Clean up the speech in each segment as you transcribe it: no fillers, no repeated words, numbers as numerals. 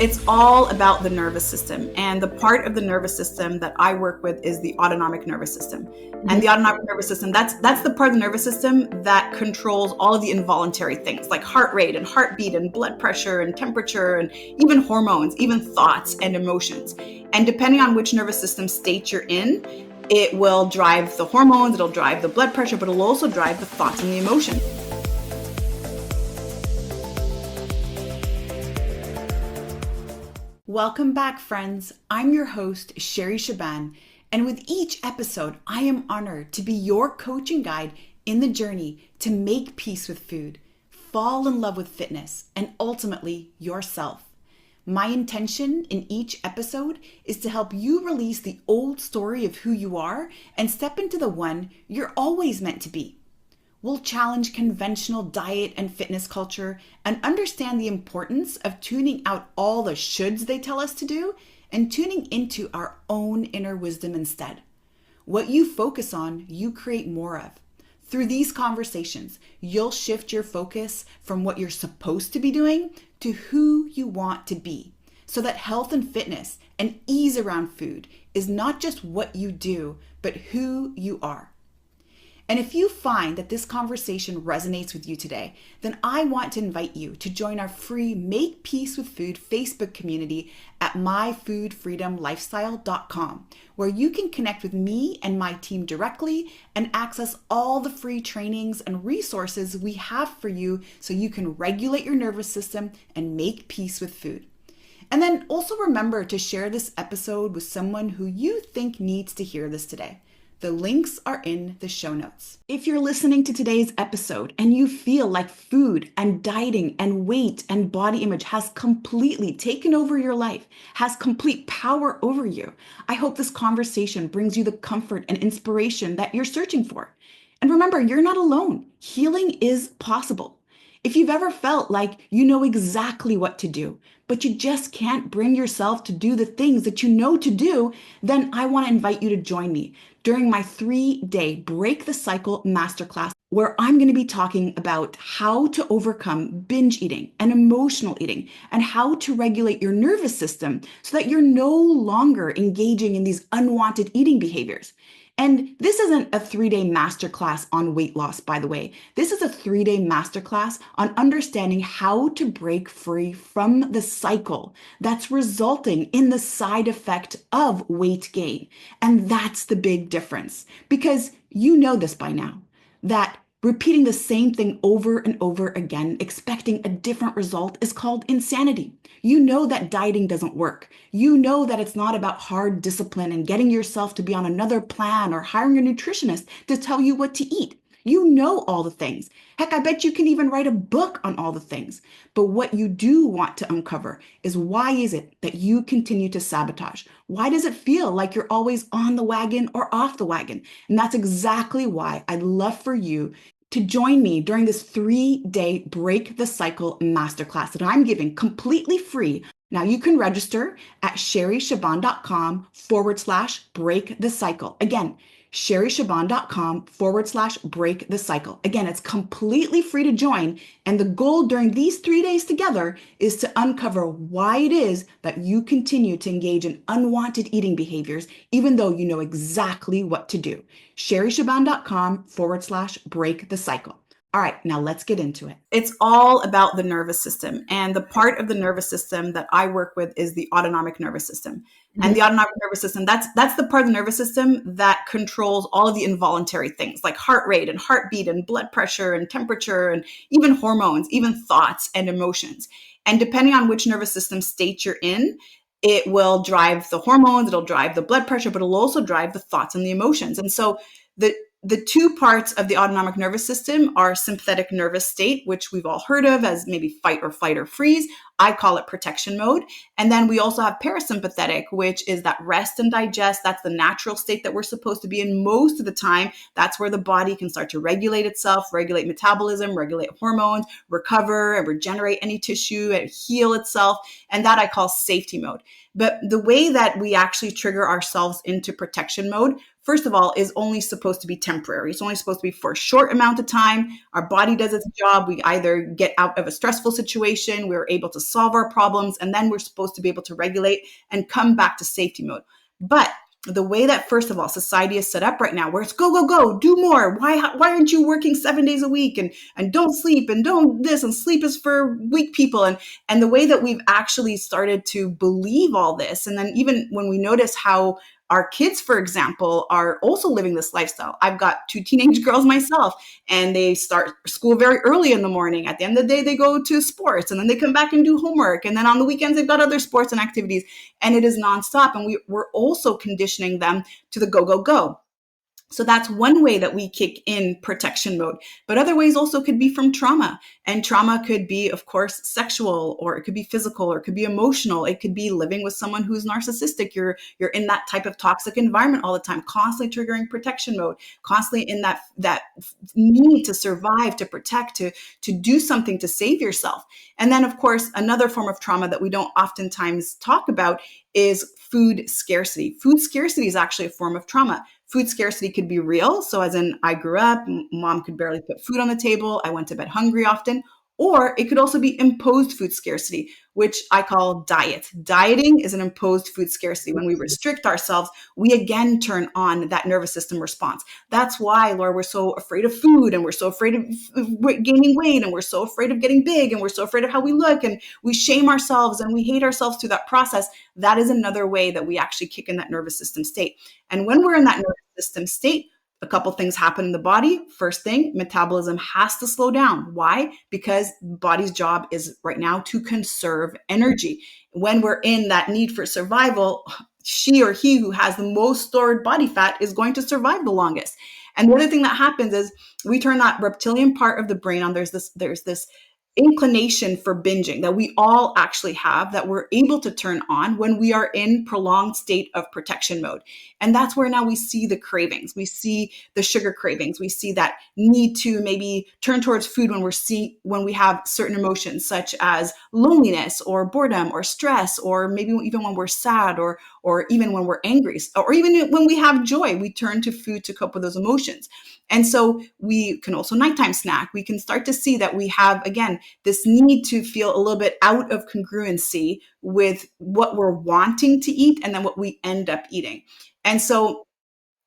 It's all about the nervous system. And the part of the nervous system that I work with is the autonomic nervous system. And the autonomic nervous system, that's the part of the nervous system that controls all of the involuntary things like heart rate and heartbeat and blood pressure and temperature and even hormones, even thoughts and emotions. And depending on which nervous system state you're in, it will drive the hormones, it'll drive the blood pressure, but it'll also drive the thoughts and the emotions. Welcome back, friends. I'm your host, Shaban, and with each episode, I am honored to be your coaching guide in the journey to make peace with food, fall in love with fitness, and ultimately yourself. My intention in each episode is to help you release the old story of who you are and step into the one you're always meant to be. We'll challenge conventional diet and fitness culture and understand the importance of tuning out all the shoulds they tell us to do and tuning into our own inner wisdom instead. What you focus on, you create more of. Through these conversations, you'll shift your focus from what you're supposed to be doing to who you want to be, so that health and fitness and ease around food is not just what you do, but who you are. And if you find that this conversation resonates with you today, then I want to invite you to join our free Make Peace with Food Facebook community at myfoodfreedomlifestyle.com, where you can connect with me and my team directly and access all the free trainings and resources we have for you so you can regulate your nervous system and make peace with food. And then also remember to share this episode with someone who you think needs to hear this today. The links are in the show notes. If you're listening to today's episode and you feel like food and dieting and weight and body image has completely taken over your life, has complete power over you, I hope this conversation brings you the comfort and inspiration that you're searching for. And remember, you're not alone. Healing is possible. If you've ever felt like you know exactly what to do, but you just can't bring yourself to do the things that you know to do, then I want to invite you to join me during my 3-day Break the Cycle Masterclass, where I'm going to be talking about how to overcome binge eating and emotional eating and how to regulate your nervous system so that you're no longer engaging in these unwanted eating behaviors. And this isn't a 3-day masterclass on weight loss, by the way. This is a 3-day masterclass on understanding how to break free from the cycle that's resulting in the side effect of weight gain. And that's the big difference, because you know this by now, that repeating the same thing over and over again, expecting a different result, is called insanity. You know that dieting doesn't work. You know that it's not about hard discipline and getting yourself to be on another plan or hiring a nutritionist to tell you what to eat. You know all the things. Heck, I bet you can even write a book on all the things. But what you do want to uncover is, why is it that you continue to sabotage? Why does it feel like you're always on the wagon or off the wagon? And that's exactly why I'd love for you to join me during this 3-day Break the Cycle Masterclass that I'm giving completely free. Now you can register at sherryshaban.com/break the cycle. Again, sherryshaban.com/break the cycle. Again, it's completely free to join. And the goal during these 3 days together is to uncover why it is that you continue to engage in unwanted eating behaviors, even though you know exactly what to do. sherryshaban.com/break the cycle. All right, now let's get into it. It's all about the nervous system. And the part of the nervous system that I work with is the autonomic nervous system. And the autonomic nervous system, that's the part of the nervous system that controls all of the involuntary things like heart rate and heartbeat and blood pressure and temperature and even hormones, even thoughts and emotions. And depending on which nervous system state you're in, it will drive the hormones, it'll drive the blood pressure, but it'll also drive the thoughts and the emotions. And so the two parts of the autonomic nervous system are sympathetic nervous state, which we've all heard of as maybe fight or flight or freeze. I call it protection mode. And then we also have parasympathetic, which is that rest and digest. That's the natural state that we're supposed to be in most of the time. That's where the body can start to regulate itself, regulate metabolism, regulate hormones, recover and regenerate any tissue and heal itself. And that I call safety mode. But the way that we actually trigger ourselves into protection mode, first of all, is only supposed to be temporary. It's only supposed to be for a short amount of time. Our body does its job. We either get out of a stressful situation, we're able to solve our problems, and then we're supposed to be able to regulate and come back to safety mode. But the way that, first of all, society is set up right now, where it's go, go, go, do more. Why aren't you working 7 days a week and don't sleep and don't this, and sleep is for weak people. And the way that we've actually started to believe all this. And then even when we notice how our kids, for example, are also living this lifestyle. I've got 2 teenage girls myself, and they start school very early in the morning. At the end of the day, they go to sports, and then they come back and do homework. And then on the weekends, they've got other sports and activities, and it is nonstop. And we're also conditioning them to the go, go, go. So that's one way that we kick in protection mode. But other ways also could be from trauma. And trauma could be, of course, sexual, or it could be physical, or it could be emotional. It could be living with someone who's narcissistic. You're in that type of toxic environment all the time, constantly triggering protection mode, constantly in that need to survive, to protect, to do something to save yourself. And then, of course, another form of trauma that we don't oftentimes talk about is food scarcity. Food scarcity is actually a form of trauma. Food scarcity could be real. So as in, I grew up, mom could barely put food on the table. I went to bed hungry often. Or it could also be imposed food scarcity, which I call diet. Dieting is an imposed food scarcity. When we restrict ourselves, we again turn on that nervous system response. That's why, Laura, we're so afraid of food, and we're so afraid of gaining weight, and we're so afraid of getting big, and we're so afraid of how we look, and we shame ourselves and we hate ourselves through that process. That is another way that we actually kick in that nervous system state. And when we're in that nervous system state, a couple things happen in the body. First thing, metabolism has to slow down. Why? Because the body's job is right now to conserve energy. When we're in that need for survival, she or he who has the most stored body fat is going to survive the longest. And the other thing that happens is we turn that reptilian part of the brain on. There's this inclination for binging that we all actually have, that we're able to turn on when we are in prolonged state of protection mode. And that's where now we see the cravings. We see the sugar cravings. We see that need to maybe turn towards food when we have certain emotions, such as loneliness or boredom or stress, or maybe even when we're sad, or even when we're angry, or even when we have joy, we turn to food to cope with those emotions. And so we can also nighttime snack. We can start to see that we have, again, this need to feel a little bit out of congruency with what we're wanting to eat and then what we end up eating. And so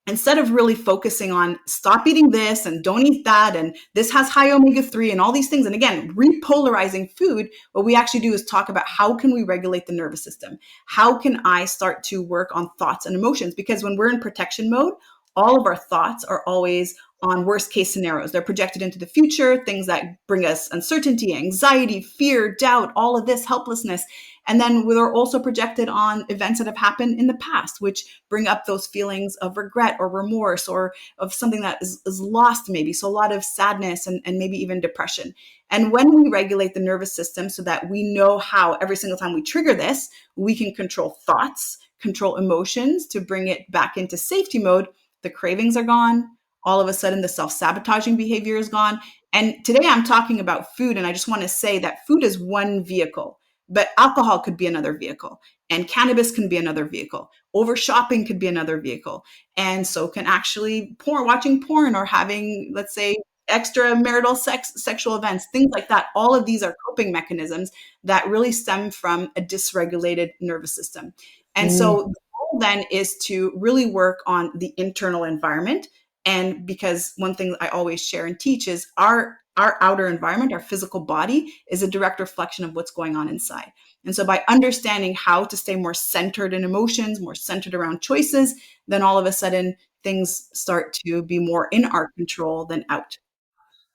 instead of really focusing on stop eating this and don't eat that, and this has high omega-3 and all these things, and again, repolarizing food, what we actually do is talk about how can we regulate the nervous system? How can I start to work on thoughts and emotions? Because when we're in protection mode, all of our thoughts are always on worst case scenarios. They're projected into the future, things that bring us uncertainty, anxiety, fear, doubt, all of this, helplessness. And then we're also projected on events that have happened in the past, which bring up those feelings of regret or remorse, or of something that is lost maybe. So a lot of sadness and maybe even depression. And when we regulate the nervous system so that we know how every single time we trigger this, we can control thoughts, control emotions to bring it back into safety mode, the cravings are gone. All of a sudden, the self-sabotaging behavior is gone. And today I'm talking about food, and I just want to say that food is one vehicle, but alcohol could be another vehicle, and cannabis can be another vehicle. Over shopping could be another vehicle. And so can actually watching porn, or having, let's say, extramarital sexual events, things like that. All of these are coping mechanisms that really stem from a dysregulated nervous system. And so the goal then is to really work on the internal environment. And because one thing I always share and teach is our outer environment, our physical body, is a direct reflection of what's going on inside. And so by understanding how to stay more centered in emotions, more centered around choices, then all of a sudden things start to be more in our control than out.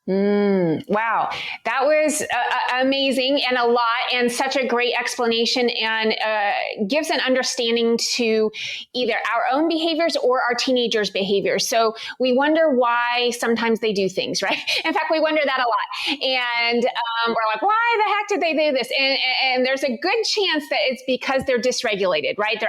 Wow. That was amazing, and a lot, and such a great explanation, and gives an understanding to either our own behaviors or our teenagers' behaviors. So we wonder why sometimes they do things, right? In fact, we wonder that a lot. And we're like, why the heck did they do this? And there's a good chance that it's because they're dysregulated, right?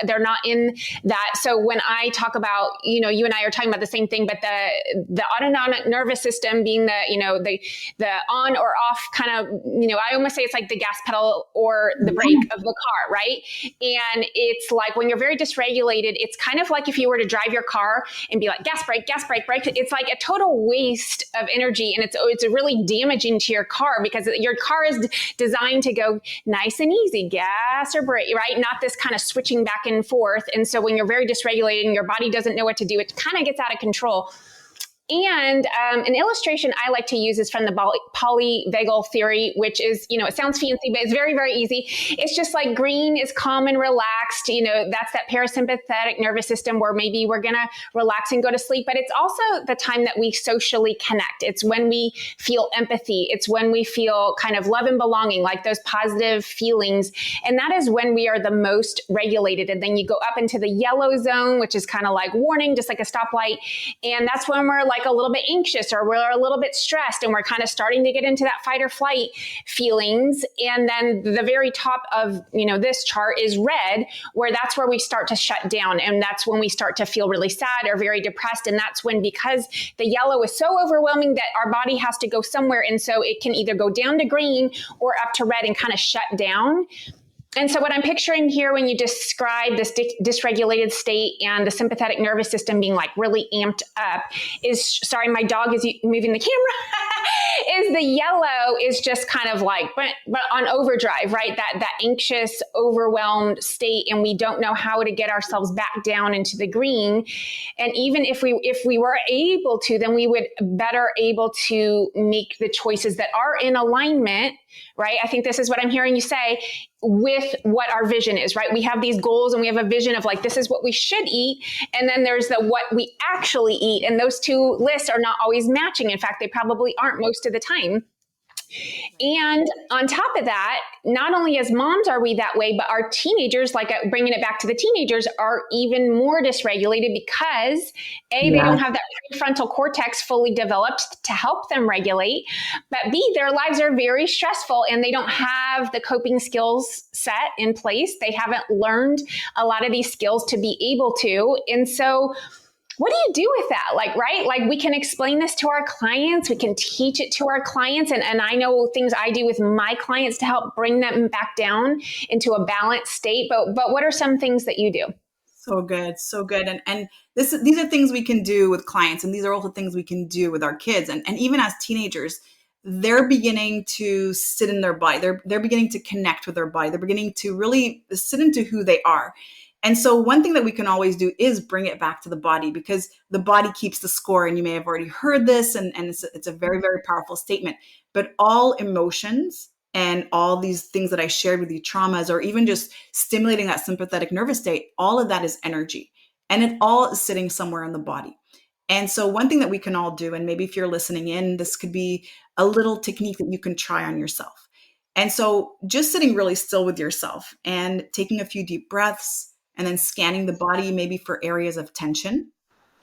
They're not in that. So when I talk about, you and I are talking about the same thing, but the autonomic nervous system being hitting the on or off kind of, I almost say it's like the gas pedal or the brake of the car, right? And it's like when you're very dysregulated, it's kind of like if you were to drive your car and be like gas, brake, brake. It's like a total waste of energy, and it's really damaging to your car, because your car is designed to go nice and easy, gas or brake, right? Not this kind of switching back and forth. And so when you're very dysregulated and your body doesn't know what to do, it kind of gets out of control. And an illustration I like to use is from the polyvagal theory, which is, it sounds fancy, but it's very, very easy. It's just like green is calm and relaxed. That's that parasympathetic nervous system where maybe we're going to relax and go to sleep. But it's also the time that we socially connect. It's when we feel empathy. It's when we feel kind of love and belonging, like those positive feelings. And that is when we are the most regulated. And then you go up into the yellow zone, which is kind of like warning, just like a stoplight. And that's when we're like a little bit anxious, or we're a little bit stressed, and we're kind of starting to get into that fight or flight feelings. And then the very top of, this chart is red, where that's where we start to shut down. And that's when we start to feel really sad or very depressed. And that's when, because the yellow is so overwhelming, that our body has to go somewhere. And so it can either go down to green or up to red and kind of shut down. And so what I'm picturing here when you describe this dysregulated state and the sympathetic nervous system being like really amped up is, sorry, my dog is moving the camera, is the yellow is just kind of like, but on overdrive, right? That anxious, overwhelmed state. And we don't know how to get ourselves back down into the green. And even if we were able to, then we would better able to make the choices that are in alignment, right? I think this is what I'm hearing you say, with what our vision is, right? We have these goals and we have a vision of like, this is what we should eat. And then there's the what we actually eat. And those two lists are not always matching. In fact, they probably aren't most of the time. And on top of that, not only as moms are we that way, but our teenagers, like bringing it back to the teenagers, are even more dysregulated because A, they don't have that prefrontal cortex fully developed to help them regulate, but B, their lives are very stressful and they don't have the coping skills set in place. They haven't learned a lot of these skills to be able to. And so what do you do with that? Like, right? Like we can explain this to our clients. We can teach it to our clients. And I know things I do with my clients to help bring them back down into a balanced state. But what are some things that you do? So good. So good. And these are things we can do with clients. And these are also things we can do with our kids. And even as teenagers, they're beginning to sit in their body. They're beginning to connect with their body. They're beginning to really sit into who they are. And so one thing that we can always do is bring it back to the body, because the body keeps the score. And you may have already heard this, and it's a very, very powerful statement. But all emotions and all these things that I shared with you, traumas, or even just stimulating that sympathetic nervous state, all of that is energy. And it all is sitting somewhere in the body. And so one thing that we can all do, and maybe if you're listening in, this could be a little technique that you can try on yourself. And so just sitting really still with yourself and taking a few deep breaths, and then scanning the body maybe for areas of tension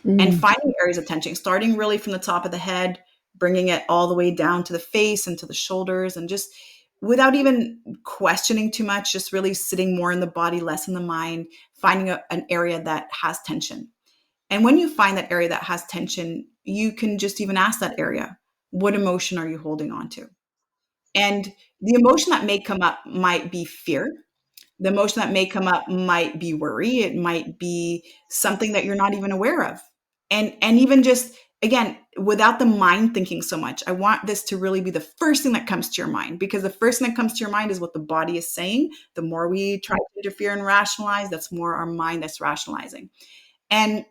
and finding areas of tension, starting really from the top of the head, bringing it all the way down to the face and to the shoulders, and just without even questioning too much, just really sitting more in the body, less in the mind, finding an area that has tension. And when you find that area that has tension, you can just even ask that area, what emotion are you holding on to? And the emotion that may come up might be fear. The emotion that may come up might be worry. It might be something that you're not even aware of. And even just, again, without the mind thinking so much, I want this to really be the first thing that comes to your mind, because the first thing that comes to your mind is what the body is saying. The more we try to interfere and rationalize, that's more our mind that's rationalizing. And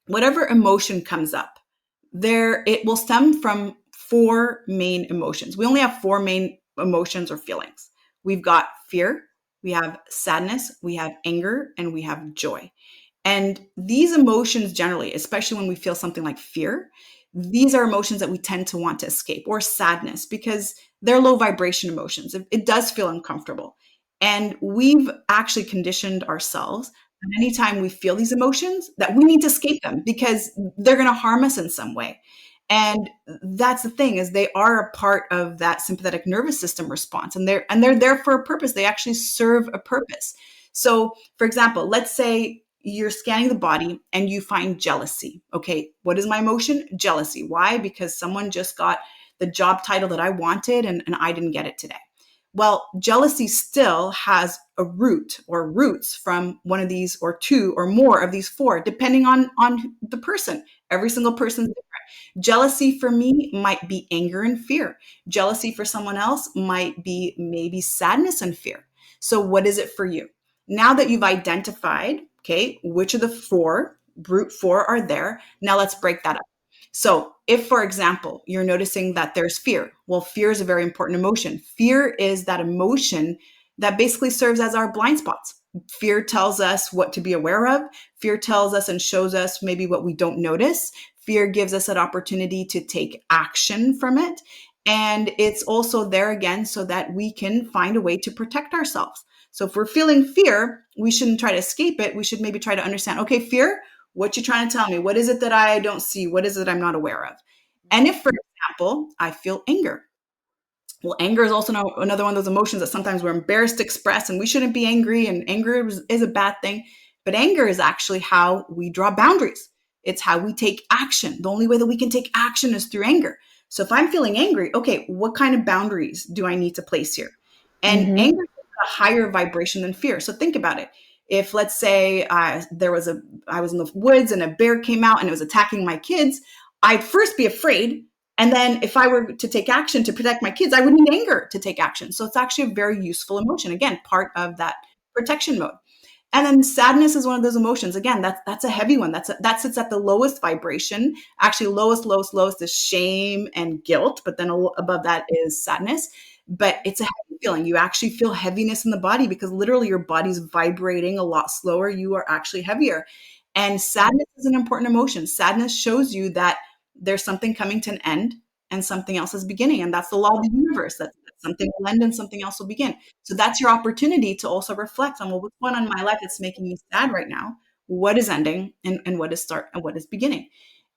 whatever emotion comes up, it will stem from four main emotions. We only have four main emotions or feelings. We've got fear, we have sadness, we have anger, and we have joy. And these emotions generally, especially when we feel something like fear, these are emotions that we tend to want to escape, or sadness, because they're low vibration emotions. It does feel uncomfortable. And we've actually conditioned ourselves that anytime we feel these emotions, that we need to escape them because they're going to harm us in some way. And that's the thing, is they are a part of that sympathetic nervous system response, and they're there for a purpose. They actually serve a purpose. So, for example, let's say you're scanning the body and you find jealousy. Okay, what is my emotion? Jealousy. Why? Because someone just got the job title that I wanted and I didn't get it today. Well, jealousy still has a root or roots from one of these or two or more of these four, depending on the person. Every single person's different. Jealousy for me might be anger and fear. Jealousy for someone else might be maybe sadness and fear. So what is it for you? Now that you've identified, okay, which of the four, root four are there, now let's break that up. So if, for example, you're noticing that there's fear, well, fear is a very important emotion. Fear is that emotion that basically serves as our blind spots. Fear tells us what to be aware of. Fear tells us and shows us maybe what we don't notice. Fear gives us an opportunity to take action from it. And it's also there again so that we can find a way to protect ourselves. So if we're feeling fear, we shouldn't try to escape it. We should maybe try to understand, okay, fear, what you trying to tell me? What is it that I don't see? What is it I'm not aware of? And if, for example, I feel anger, well, anger is also another one of those emotions that sometimes we're embarrassed to express, and we shouldn't be angry, and anger is a bad thing. But anger is actually how we draw boundaries. It's how we take action. The only way that we can take action is through anger. So if I'm feeling angry, okay, what kind of boundaries do I need to place here? And Mm-hmm. anger is a higher vibration than fear. So think about it. If, let's say, I was in the woods and a bear came out and it was attacking my kids, I'd first be afraid. And then if I were to take action to protect my kids, I would need anger to take action. So it's actually a very useful emotion. Again, part of that protection mode. And then sadness is one of those emotions. Again, that's a heavy one. That sits at the lowest vibration. Actually, lowest is shame and guilt. But then above that is sadness. But it's a heavy feeling. You actually feel heaviness in the body because literally your body's vibrating a lot slower. You are actually heavier. And sadness is an important emotion. Sadness shows you that there's something coming to an end and something else is beginning. And that's the law of the universe, that something will end and something else will begin. So that's your opportunity to also reflect on, well, what's going on in my life that's making me sad right now? What is ending and what is start and what is beginning?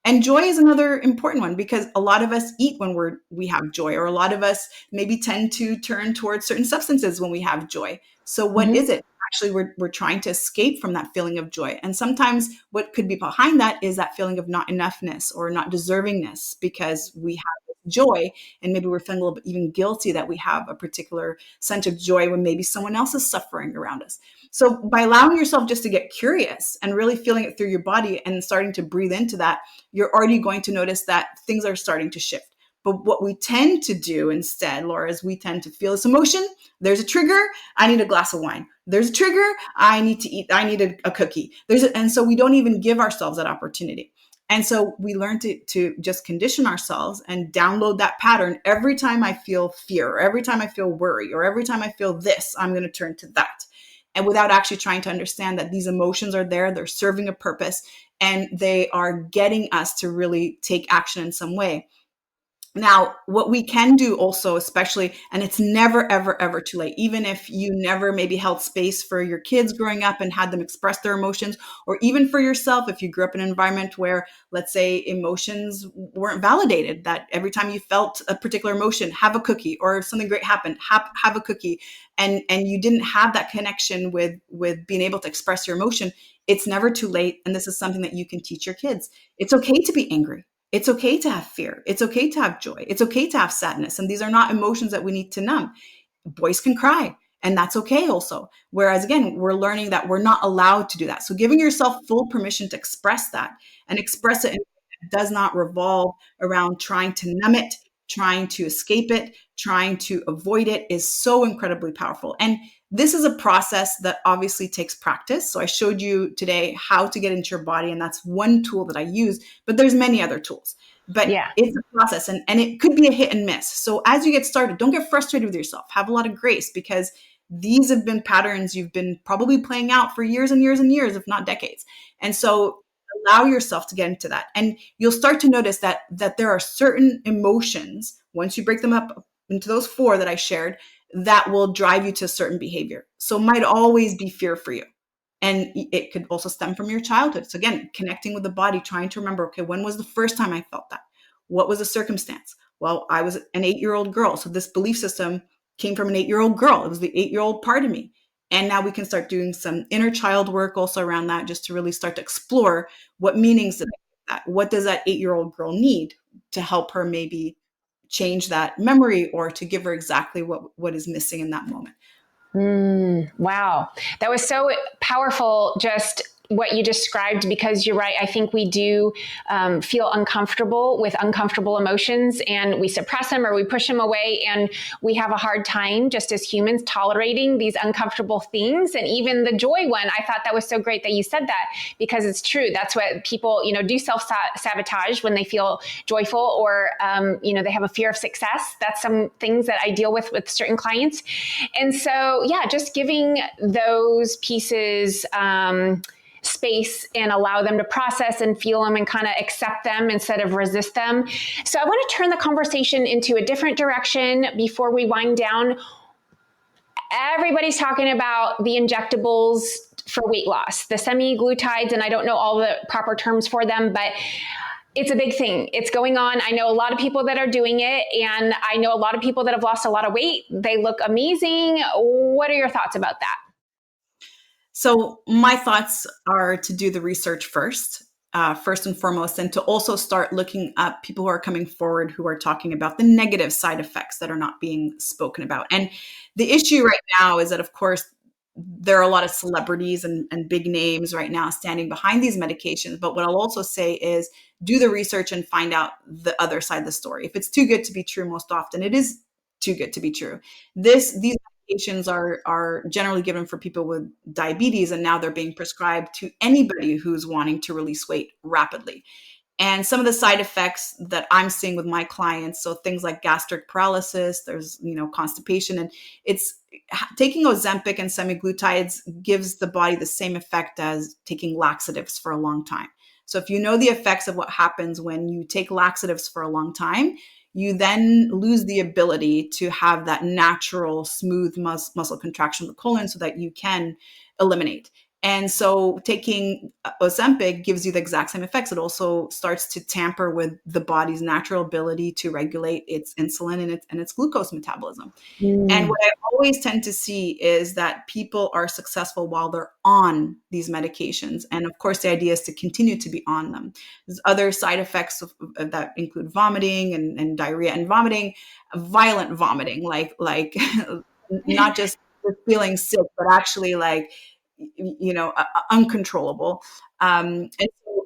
And joy is another important one because a lot of us eat when we have joy, or a lot of us maybe tend to turn towards certain substances when we have joy. So what Mm-hmm. is it? Actually, we're trying to escape from that feeling of joy. And sometimes what could be behind that is that feeling of not enoughness or not deservingness because we have joy and maybe we're feeling a little bit even guilty that we have a particular sense of joy when maybe someone else is suffering around us. So by allowing yourself just to get curious and really feeling it through your body and starting to breathe into that, you're already going to notice that things are starting to shift. But what we tend to do instead, Laura, is we tend to feel this emotion. There's a trigger. I need a glass of wine. There's a trigger. I need to eat. I need a cookie. And so we don't even give ourselves that opportunity. And so we learn to just condition ourselves and download that pattern. Every time I feel fear, or every time I feel worry, or every time I feel this, I'm going to turn to that. And without actually trying to understand that these emotions are there, they're serving a purpose, and they are getting us to really take action in some way. Now, what we can do also, especially, and it's never, ever, ever too late, even if you never maybe held space for your kids growing up and had them express their emotions, or even for yourself, if you grew up in an environment where, let's say, emotions weren't validated, that every time you felt a particular emotion, have a cookie, or if something great happened, have a cookie, and you didn't have that connection with being able to express your emotion, it's never too late. And this is something that you can teach your kids. It's okay to be angry. It's okay to have fear. It's okay to have joy. It's okay to have sadness. And these are not emotions that we need to numb. Boys can cry, and that's okay also. Whereas again, we're learning that we're not allowed to do that. So giving yourself full permission to express that and express it in a way that does not revolve around trying to numb it, trying to escape it, trying to avoid it is so incredibly powerful. And this is a process that obviously takes practice. So I showed you today how to get into your body, and that's one tool that I use, but there's many other tools. But Yeah. it's a process, and it could be a hit and miss. So as you get started, don't get frustrated with yourself. Have a lot of grace because these have been patterns you've been probably playing out for years and years and years, if not decades. And so allow yourself to get into that. And you'll start to notice that there are certain emotions, once you break them up into those four that I shared, that will drive you to a certain behavior. So it might always be fear for you. And it could also stem from your childhood. So again, connecting with the body, trying to remember, okay, when was the first time I felt that? What was the circumstance? Well, I was an 8-year-old girl. So this belief system came from an 8-year-old girl. It was the 8-year-old part of me. And now we can start doing some inner child work also around that, just to really start to explore what meanings did I give that? What does that 8-year-old girl need to help her maybe change that memory, or to give her exactly what is missing in that moment. Wow. That was so powerful, just what you described, because you're right. I think we do feel uncomfortable with uncomfortable emotions, and we suppress them or we push them away. And we have a hard time just as humans tolerating these uncomfortable things. And even the joy one, I thought that was so great that you said that, because it's true. That's what people, do self-sabotage when they feel joyful, or, they have a fear of success. That's some things that I deal with certain clients. And so, yeah, just giving those pieces, space and allow them to process and feel them and kind of accept them instead of resist them. So I want to turn the conversation into a different direction before we wind down. Everybody's talking about the injectables for weight loss, the semiglutides, and I don't know all the proper terms for them, but it's a big thing. It's going on. I know a lot of people that are doing it, and I know a lot of people that have lost a lot of weight. They look amazing. What are your thoughts about that? So my thoughts are to do the research first and foremost, and to also start looking up people who are coming forward who are talking about the negative side effects that are not being spoken about. And the issue right now is that, of course, there are a lot of celebrities and big names right now standing behind these medications. But what I'll also say is do the research and find out the other side of the story. If it's too good to be true, most often it is too good to be true. These medications are generally given for people with diabetes, and now they're being prescribed to anybody who's wanting to release weight rapidly. And some of the side effects that I'm seeing with my clients, so things like gastric paralysis, there's, constipation, and it's taking Ozempic and semiglutides gives the body the same effect as taking laxatives for a long time. So if you know the effects of what happens when you take laxatives for a long time, you then lose the ability to have that natural smooth muscle contraction of the colon so that you can eliminate. And so taking Ozempic gives you the exact same effects. It also starts to tamper with the body's natural ability to regulate its insulin and its glucose metabolism. And what I always tend to see is that people are successful while they're on these medications. And of course, the idea is to continue to be on them. There's other side effects that include vomiting and diarrhea, and vomiting, violent vomiting, like not just feeling sick, but actually like, uncontrollable. And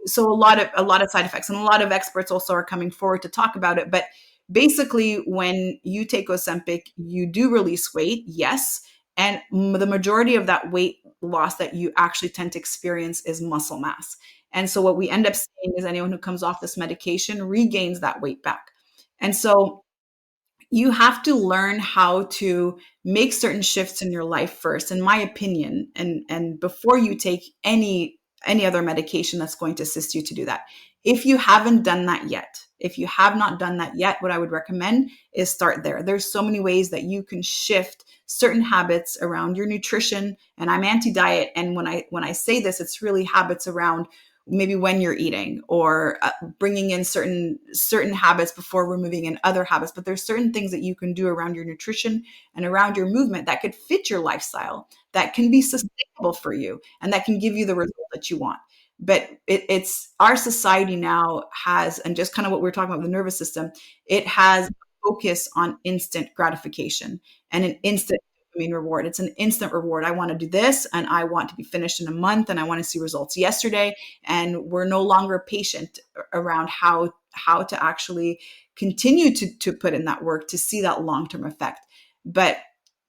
so a lot of side effects, and a lot of experts also are coming forward to talk about it. But basically, when you take Ozempic, you do release weight, yes. And the majority of that weight loss that you actually tend to experience is muscle mass. And so what we end up seeing is anyone who comes off this medication regains that weight back. And so you have to learn how to make certain shifts in your life first, in my opinion, and before you take any other medication that's going to assist you to do that. If you haven't done that yet, if you have not done that yet, what I would recommend is start there. There's so many ways that you can shift certain habits around your nutrition. And I'm anti-diet, and when I say this, it's really habits around maybe when you're eating, or bringing in certain habits before removing in other habits. But there's certain things that you can do around your nutrition and around your movement that could fit your lifestyle, that can be sustainable for you, and that can give you the result that you want. But it's our society now has, and just kind of what we're talking about with the nervous system, it has a focus on instant gratification and an instant reward. It's an instant reward. I want to do this, and I want to be finished in a month, and I want to see results yesterday. And we're no longer patient around how to actually continue to put in that work to see that long-term effect. But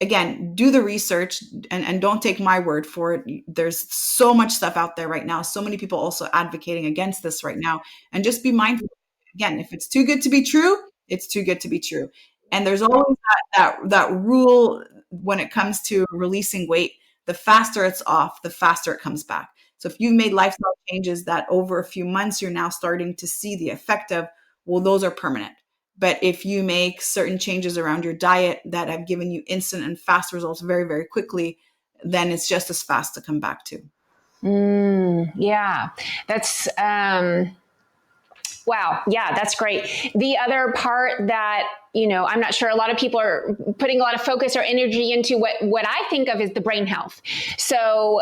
again, do the research, and don't take my word for it. There's so much stuff out there right now. So many people also advocating against this right now. And just be mindful. Again, if it's too good to be true, it's too good to be true. And there's always that rule when it comes to releasing weight. The faster it's off, the faster it comes back. So if you've made lifestyle changes that over a few months you're now starting to see the effect of, well, those are permanent. But if you make certain changes around your diet that have given you instant and fast results very, very quickly, then it's just as fast to come back to. Yeah, that's wow. Yeah, that's great. The other part that I'm not sure a lot of people are putting a lot of focus or energy into what I think of as the brain health. So,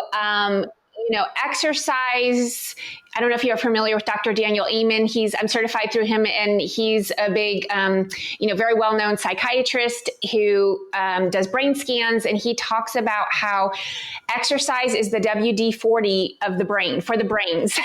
exercise. I don't know if you're familiar with Dr. Daniel Amen. I'm certified through him, and he's a big, very well-known psychiatrist who does brain scans, and he talks about how exercise is the WD-40 of the brain for the brain. So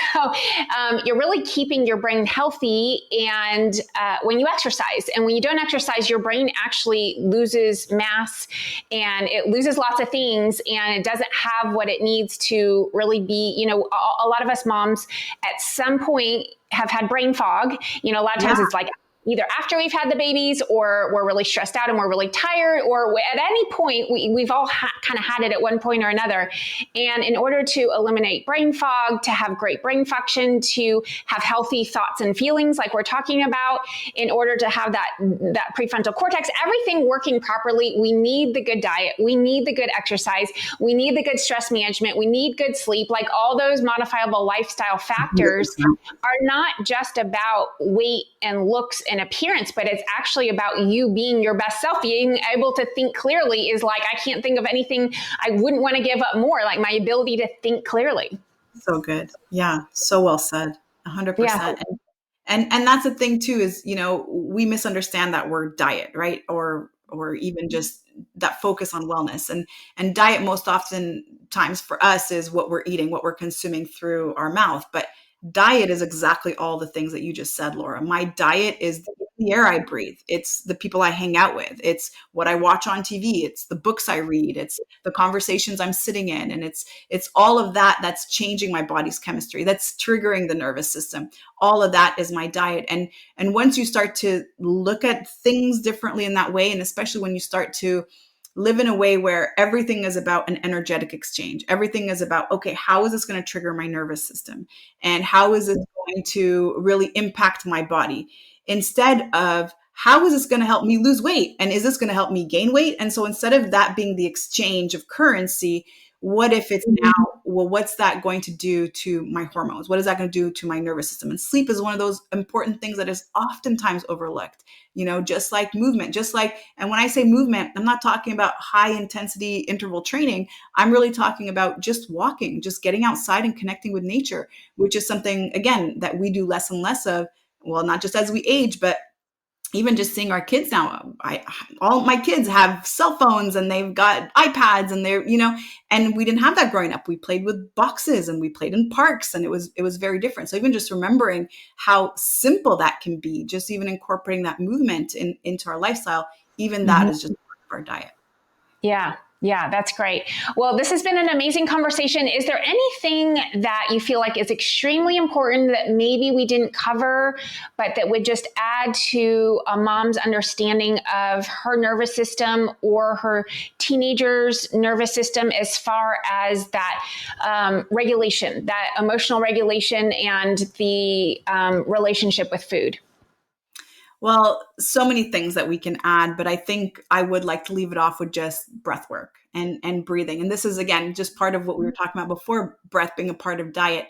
you're really keeping your brain healthy, and when you exercise, and when you don't exercise, your brain actually loses mass, and it loses lots of things, and it doesn't have what it needs to really be. A lot of us moms at some point have had brain fog. A lot of times it's like either after we've had the babies, or we're really stressed out and we're really tired, or at any point we've all kind of had it at one point or another. And in order to eliminate brain fog, to have great brain function, to have healthy thoughts and feelings like we're talking about, in order to have that prefrontal cortex, everything working properly, we need the good diet, we need the good exercise, we need the good stress management, we need good sleep. Like, all those modifiable lifestyle factors are not just about weight and looks and appearance, but it's actually about you being your best self. Being able to think clearly is like, I can't think of anything I wouldn't want to give up more, like my ability to think clearly. So good. Yeah. So well said. 100%. Yeah. And that's the thing too, is, we misunderstand that word diet, right? Or even just that focus on wellness, and diet most often times for us is what we're eating, what we're consuming through our mouth. But diet is exactly all the things that you just said, Laura. My diet is the air I breathe. It's the people I hang out with. It's what I watch on TV. It's the books I read. It's the conversations I'm sitting in. And it's all of that that's changing my body's chemistry, that's triggering the nervous system. All of that is my diet. And once you start to look at things differently in that way, and especially when you start to live in a way where everything is about an energetic exchange. Everything is about, okay, how is this going to trigger my nervous system? And how is it going to really impact my body? Instead of, how is this going to help me lose weight? And is this going to help me gain weight? And so instead of that being the exchange of currency, what if it's now, well, what's that going to do to my hormones? What is that going to do to my nervous system? And sleep is one of those important things that is oftentimes overlooked, just like movement, and when I say movement, I'm not talking about high intensity interval training. I'm really talking about just walking, just getting outside and connecting with nature, which is something, again, that we do less and less of. Well, not just as we age, but even just seeing our kids now. All my kids have cell phones and they've got iPads, and they're, and we didn't have that growing up. We played with boxes and we played in parks, and it was very different. So even just remembering how simple that can be, just even incorporating that movement into our lifestyle, even that is just part of our diet. Yeah. Yeah, that's great. Well, this has been an amazing conversation. Is there anything that you feel like is extremely important that maybe we didn't cover, but that would just add to a mom's understanding of her nervous system or her teenager's nervous system, as far as that regulation, that emotional regulation, and the relationship with food? Well, so many things that we can add, but I think I would like to leave it off with just breath work and breathing. And this is, again, just part of what we were talking about before, breath being a part of diet.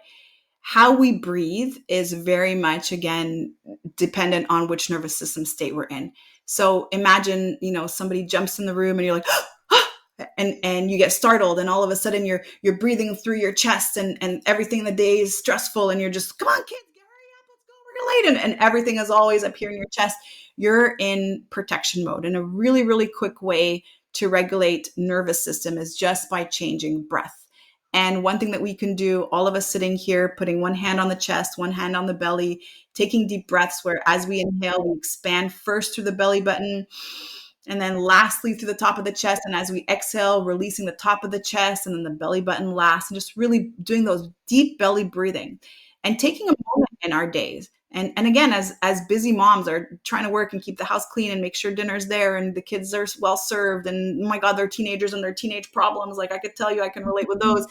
How we breathe is very much, again, dependent on which nervous system state we're in. So imagine, somebody jumps in the room and you're like, and you get startled, and all of a sudden you're breathing through your chest, and everything in the day is stressful, and you're just, come on, kids, late, and everything is always up here in your chest. You're in protection mode. And a really, really quick way to regulate nervous system is just by changing breath. And one thing that we can do, all of us sitting here, putting one hand on the chest, one hand on the belly, taking deep breaths where as we inhale, we expand first through the belly button, and then lastly through the top of the chest. And as we exhale, releasing the top of the chest and then the belly button last, and just really doing those deep belly breathing and taking a moment in our days. And again, as busy moms are trying to work and keep the house clean and make sure dinner's there and the kids are well served, and oh my God, they're teenagers and their teenage problems. Like, I could tell you, I can relate with those.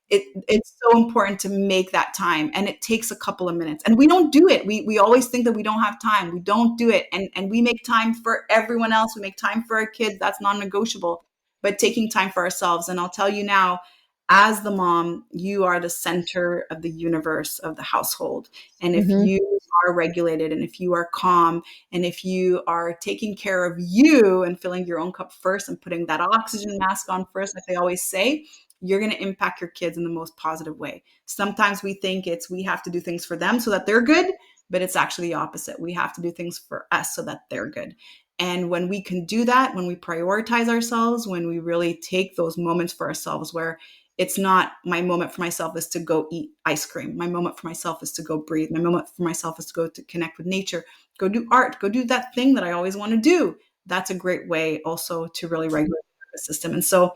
It's so important to make that time, and it takes a couple of minutes. And we don't do it. We always think that we don't have time. We don't do it. And we make time for everyone else. We make time for our kids. That's non-negotiable. But taking time for ourselves. And I'll tell you now, as the mom, you are the center of the universe of the household. And if you are regulated and if you are calm and if you are taking care of you and filling your own cup first and putting that oxygen mask on first, like they always say, you're going to impact your kids in the most positive way. Sometimes we think we have to do things for them so that they're good, but it's actually the opposite. We have to do things for us so that they're good. And when we can do that, when we prioritize ourselves, when we really take those moments for ourselves where it's not my moment for myself is to go eat ice cream. My moment for myself is to go breathe. My moment for myself is to go to connect with nature, go do art, go do that thing that I always want to do. That's a great way also to really regulate the nervous system. And so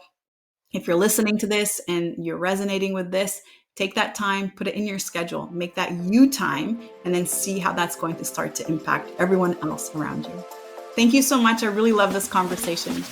if you're listening to this and you're resonating with this, take that time, put it in your schedule, make that you time, and then see how that's going to start to impact everyone else around you. Thank you so much. I really love this conversation.